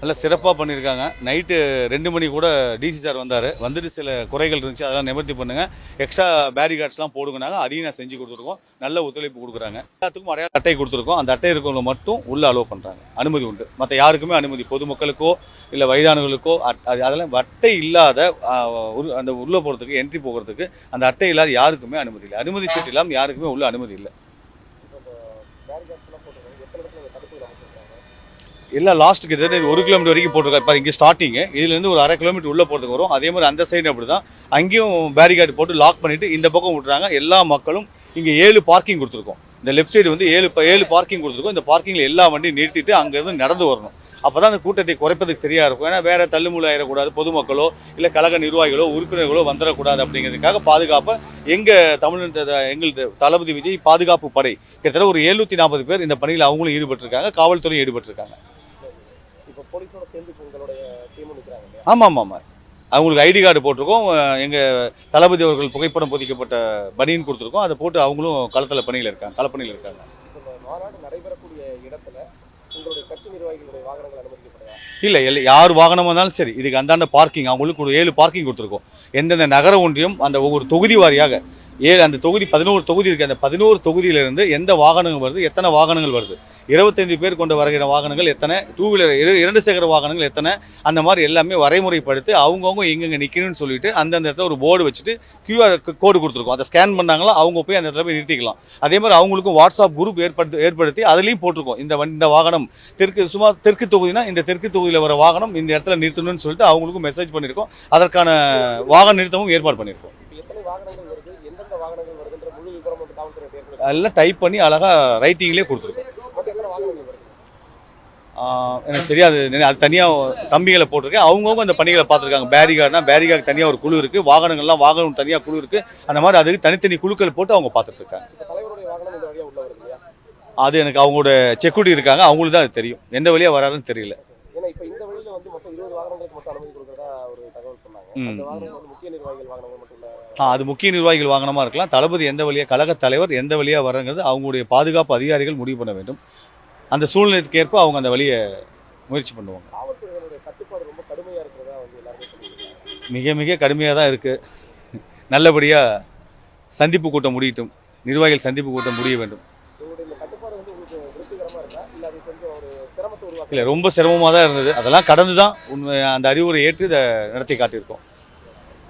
நல்ல சிறப்பாக பண்ணியிருக்காங்க. நைட்டு 2 மணி கூட டிசி சார் வந்தார். வந்துட்டு சில குறைகள் இருந்துச்சு, அதெல்லாம் நிவர்த்தி பண்ணுங்க, எக்ஸ்ட்ரா பேரிகார்ட்ஸ்லாம் போடுங்கனாங்க. அதையும் நான் செஞ்சு கொடுத்துருக்கோம். நல்ல ஒத்துழைப்பு கொடுக்குறாங்க. எல்லாத்துக்கும் அடையாள அட்டை கொடுத்துருக்கோம். அந்த அட்டை இருக்கவங்க மட்டும் உள்ளே அலோவ் பண்ணுறாங்க. அனுமதி உண்டு. மற்ற யாருக்குமே அனுமதி, பொதுமக்களுக்கோ இல்லை வயதானவர்களுக்கோ அதெல்லாம் அட்டை இல்லாத அந்த உள்ளே போகிறதுக்கு, என்ட்ரி போகிறதுக்கு அந்த அட்டை இல்லாத யாருக்குமே அனுமதி இல்லை. அனுமதி சீட்டு இல்லாமல் யாருக்குமே உள்ள அனுமதி இல்லை. எல்லாம் லாஸ்ட் கிட்டத்தட்ட 1 கிலோமீட்டர் வரைக்கும் போட்டிருக்காரு. இப்போ இங்கே ஸ்டார்டிங்கு, இதுலேருந்து ஒரு 1/2 கிலோமீட்டர் உள்ளே போகிறதுக்கு வரும். அதே மாதிரி அந்த சைடு அப்படி தான், அங்கேயும் பேரிகார்டு போட்டு லாக் பண்ணிவிட்டு இந்த பக்கம் விட்டுறாங்க. எல்லா மக்களும் இங்கே 7 பார்க்கிங் கொடுத்துருக்கோம். இந்த லெஃப்ட் சைடு வந்து 7 பார்க்கிங் கொடுத்துருக்கோம். இந்த பார்க்கிங்கில் எல்லா வண்டியும் நிறுத்திட்டு அங்கேருந்து நடந்து வரணும். அப்போ தான் அந்த கூட்டத்தை குறைப்பதுக்கு சரியாக இருக்கும். ஏன்னா வேறு தள்ளுமுள்ள ஆயிடக்கூடாது, பொதுமக்களோ இல்லை கழக நிர்வாகிகளோ உறுப்பினர்களோ வந்துடக்கூடாது. அப்படிங்கிறதுக்காக பாதுகாப்பாக எங்கள் தளபதி விஜய் பாதுகாப்பு படை கிட்டத்தட்ட ஒரு 740 பேர் இந்த பணியில் அவங்களும் ஈடுபட்டிருக்காங்க. காவல்துறையும் ஈடுபட்டிருக்காங்க. ஆமாம் ஆமாம், அவங்களுக்கு ஐடி கார்டு போட்டிருக்கோம். எங்கள் தளபதி அவர்கள் புகைப்படம் பொதிக்கப்பட்ட பனியன் கொடுத்துருக்கோம். அதை போட்டு அவங்களும் களத்தில் பணியில் இருக்காங்க, களப்பணியில் இருக்காங்க. இல்லை இல்லை, யார் வாகனமாக இருந்தாலும் சரி, இதுக்கு அந்தாண்ட பார்க்கிங் அவங்களுக்கு ஒரு 7 பார்க்கிங் கொடுத்துருக்கோம். எந்தெந்த நகர ஒன்றியம் அந்த ஒவ்வொரு தொகுதி வாரியாக அந்த தொகுதி 11 தொகுதி இருக்குது. அந்த 11 தொகுதியிலிருந்து எந்த வாகனங்கள் வருது, எத்தனை வாகனங்கள் வருது, 25 பேர் கொண்டு வருகிற வாகனங்கள் எத்தனை, 2 வீலர் 2 சக்கர வாகனங்கள் எத்தனை, அந்த மாதிரி எல்லாமே வரைமுறைப்படுத்தி அவங்கவுங்க எங்கெங்கே நிற்கணும்னு சொல்லிட்டு அந்தந்த இடத்துல ஒரு போர்டு வச்சுட்டு QR கோடு கொடுத்துருக்கோம். அதை ஸ்கேன் பண்ணாங்களா அவங்க போய் அந்த இடத்துல போய் நிறுத்திக்கலாம். அதே மாதிரி அவங்களுக்கும் வாட்ஸ்அப் குரூப் ஏற்படுத்தி அதுலேயும் போட்டிருக்கோம். இந்த வாகனம் தெற்கு தொகுதினா இந்த தெற்கு தொகுதியில் வர வாகனம் இந்த இடத்துல நிறுத்தணும்னு சொல்லிட்டு அவங்களுக்கும் மெசேஜ் பண்ணியிருக்கோம். அதற்கான வாகன நிறுத்தமும் ஏற்பாடு பண்ணியிருக்கோம். எல்லாம் டைப் பண்ணி அழகாக ரைட்டிங்லேயே கொடுத்துருக்கோம். எனக்கு சரியா அது தனியாக தம்பிகளை போட்டிருக்கேன். அவங்கவுங்க அந்த பணிகளை பார்த்துருக்காங்க. பேரிகார்டு தனியாக ஒரு குழு இருக்குது, வாகனம் தனியாக குழு இருக்குது. அந்த மாதிரி அதுக்கு தனித்தனி குழுக்கள் போட்டு அவங்க பார்த்துட்ருக்காங்க. அது எனக்கு அவங்களோட செக்யூரிட்டி இருக்காங்க, அவங்களுக்கு தான் அது தெரியும். எந்த வழியாக வராதுன்னு தெரியல. அது முக்கிய நிர்வாகிகள் வாகனமாக இருக்கலாம். தளபதி எந்த வழியாக, கழக தலைவர் எந்த வழியாக வர்றங்கிறது அவங்களுடைய பாதுகாப்பு அதிகாரிகள் முடிவு பண்ண வேண்டும். அந்த சூழ்நிலைக்கு ஏற்ப அவங்க அந்த வழியை முயற்சி பண்ணுவாங்க. மிக மிக கடுமையாக தான் இருக்குது. நல்லபடியாக சந்திப்பு கூட்டம் முடியட்டும், நிர்வாகிகள் சந்திப்பு கூட்டம் முடிய வேண்டும். இல்லை, ரொம்ப சிரமமாக தான் இருந்தது. அதெல்லாம் கடந்து தான் அந்த அறிவுரை ஏற்று இதை நடத்தி காட்டியிருக்கோம்.